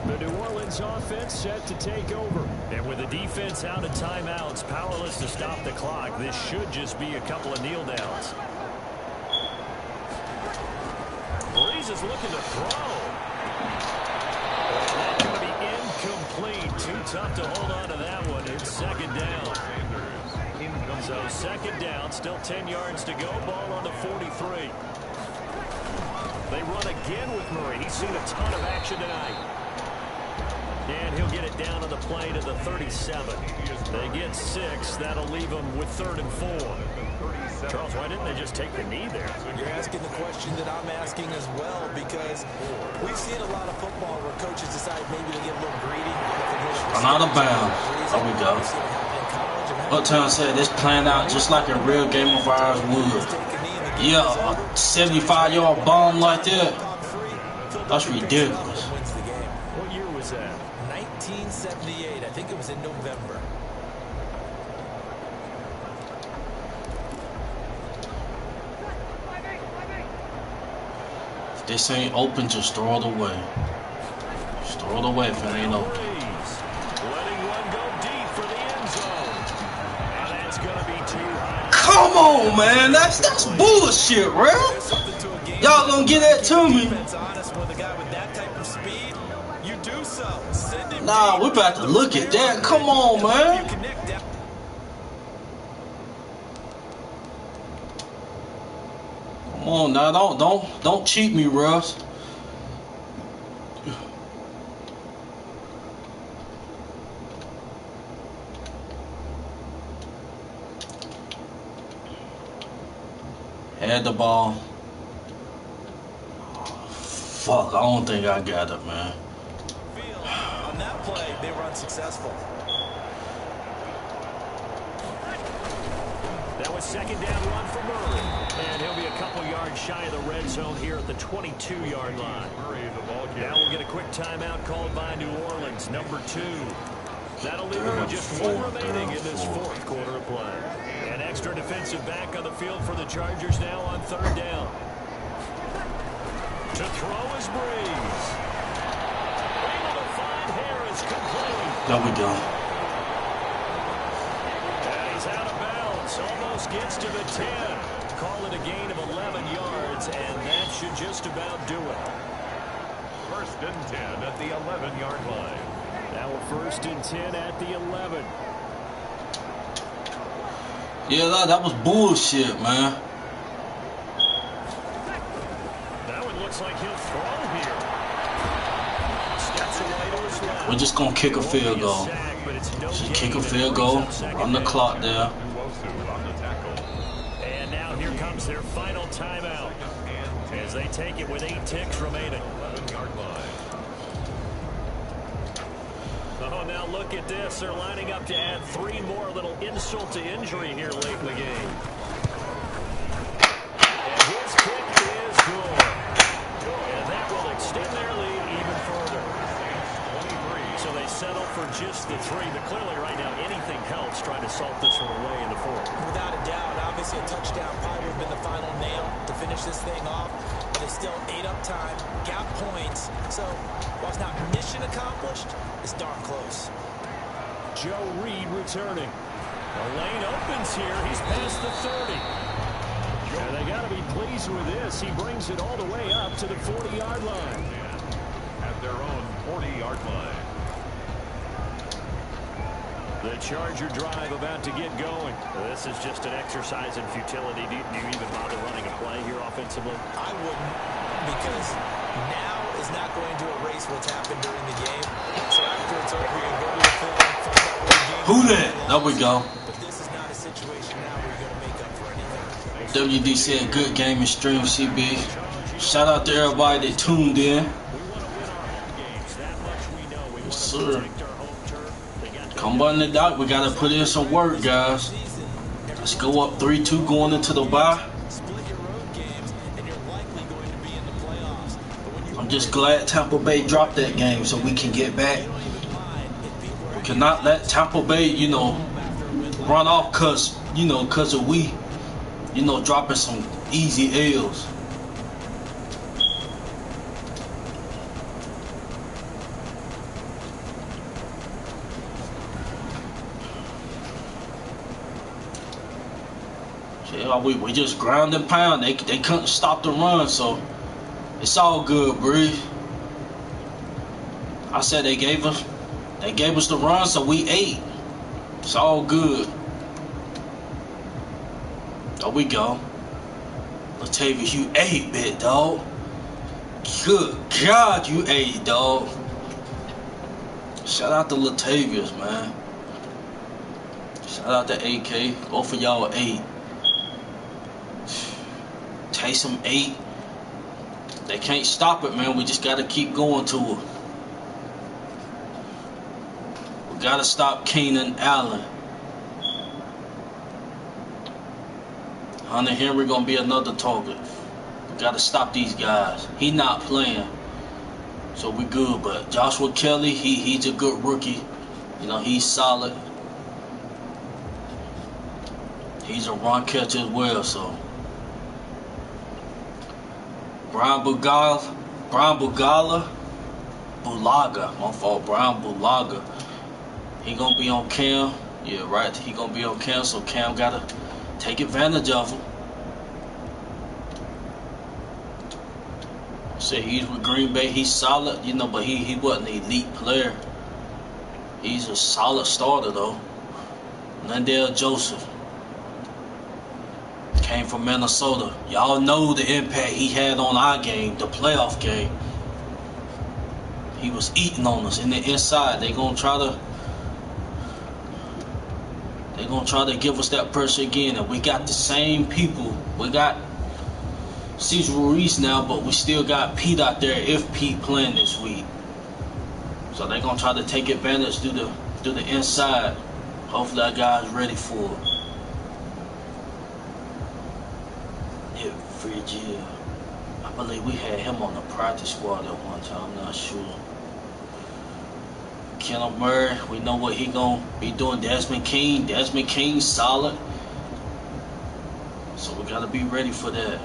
The New Orleans offense set to take over. And with the defense out of timeouts, powerless to stop the clock, this should just be a couple of kneel downs. Breeze is looking to throw. That's going to be incomplete. Too tough to hold on to that one. It's second down. So second down, still 10 yards to go. Ball on the 43. They run again with Murray. He's seen a ton of action tonight. And he'll get it down on the play to the 37. They get 6. That'll leave them with 3rd and 4. Charles, why didn't they just take the knee there? You're asking the question that I'm asking as well, because we've seen a lot of football where coaches decide maybe to get a little greedy. I'm out of bounds. There we go. Uptown said this playing out just like a real game of ours would. Yeah, a 75-yard bomb like that. That's ridiculous. What year was that? 1978. I think it was in November. If this ain't open, just throw it away. Just throw it away if it ain't open. Letting one go deep for the end zone. And that's going to be too high. Come on, man. That's bullshit, bro. Y'all gonna get that to me. Nah, we're about to look at that. Come on, man. Come on now, don't cheat me, Russ. Had the ball. Fuck, I don't think I got it, man. On that play, they were unsuccessful. That was second down run for Murray. And he'll be a couple yards shy of the red zone here at the 22-yard line. Now we'll get a quick timeout called by New Orleans, number 2. That'll leave them with just 1 remaining in this 4th quarter of play. An extra defensive back on the field for the Chargers now on 3rd down. To throw is Breeze. Able to find Harris complete. There we go. And he's out of bounds. Almost gets to the 10. Call it a gain of 11 yards, and that should just about do it. 1st and 10 at the 11-yard line. Now a 1st and 10 at the 11. Yeah, that was bullshit, man. That one looks like he'll throw here. Steps away to his left. We're just going to kick a field goal. Just kick a field goal, run the clock there. And now here comes their final timeout as they take it with 8 ticks remaining. Oh, now look at this. They're lining up to add 3 more. A little insult to injury here late in the game. And his kick is good. And that will extend their lead even further. So they settle for just the 3. But clearly right now anything helps trying to salt this one away in the 4th. Without a doubt, obviously a touchdown probably would have been the final nail to finish this thing off. But they still ate up time, got points. So while it's not mission accomplished, it's darn close. Joe Reed returning. The lane opens here. He's past the 30. And they got to be pleased with this. He brings it all the way up to the 40-yard line. At their own 40-yard line. The Charger drive about to get going. This is just an exercise in futility. Do you even bother running a play here offensively? I wouldn't, because now is not going to erase what's happened during the game. So after it's over, you go to the film, find out what the game Who that? There we go. But this is not a situation now where you're going to make up for anything. WD said good game and stream, CB. Shout out to everybody that tuned in. Yes, sir. Come on the dock. We got to put in some work, guys. Let's go up 3-2 going into the bye. I'm just glad Tampa Bay dropped that game so we can get back. We cannot let Tampa Bay, run off because of we, dropping some easy L's. Yeah, we just ground and pound. They couldn't stop the run, so it's all good, Bree. I said they gave us the run, so we ate. It's all good. There we go. Latavius, you ate, big dog. Good God, you ate, dog. Shout out to Latavius, man. Shout out to AK. Both of y'all ate. Taysom 8. They can't stop it, man. We just got to keep going to it. We got to stop Keenan Allen. Hunter Henry going to be another target. We got to stop these guys. He not playing. So we good. But Joshua Kelly, he's a good rookie. He's solid. He's a run catcher as well, so. Brian Bulaga, my fault, Brian Bulaga. He gonna be on Cam, yeah, right. He gonna be on Cam, so Cam gotta take advantage of him. Say he's with Green Bay, he's solid, but he wasn't an elite player. He's a solid starter though. Landale Joseph. Came from Minnesota. Y'all know the impact he had on our game, the playoff game. He was eating on us in the inside. They gonna try to give us that pressure again, and we got the same people. We got Cesar Ruiz now, but we still got Pete out there if Pete playing this week. So they gonna try to take advantage through the inside. Hopefully that guy's ready for it. Frigid. I believe we had him on the practice squad at one time. I'm not sure. Kenneth Murray, we know what he gonna be doing. Desmond King solid. we gotta be ready for that.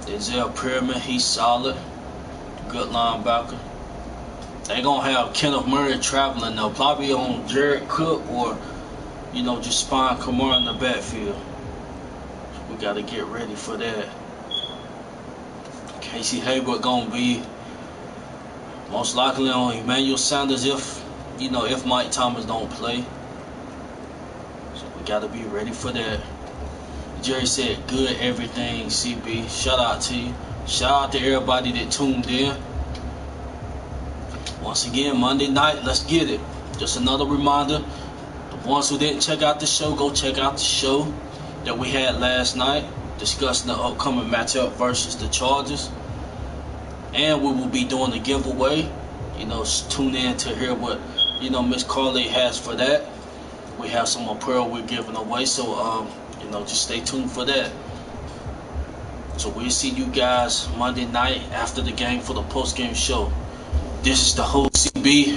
Denzel Perryman, he's solid. Good linebacker. They gonna have Kenneth Murray traveling though, probably on Jared Cook or, you know, just spying Kamara in the backfield. We gotta get ready for that. Casey Hayward gonna be most likely on Emmanuel Sanders if, you know, if Mike Thomas don't play. So we gotta be ready for that. Jerry said good everything, CB. Shout out to you. Shout out to everybody that tuned in. Once again, Monday night, let's get it. Just another reminder, the ones who didn't check out the show, go check out the show that we had last night, discussing the upcoming matchup versus the Chargers. And we will be doing a giveaway. You know, tune in to hear what, you know, Miss Carly has for that. We have some apparel we're giving away, so you know, just stay tuned for that. So we'll see you guys Monday night after the game for the post-game show. This is the whole CB.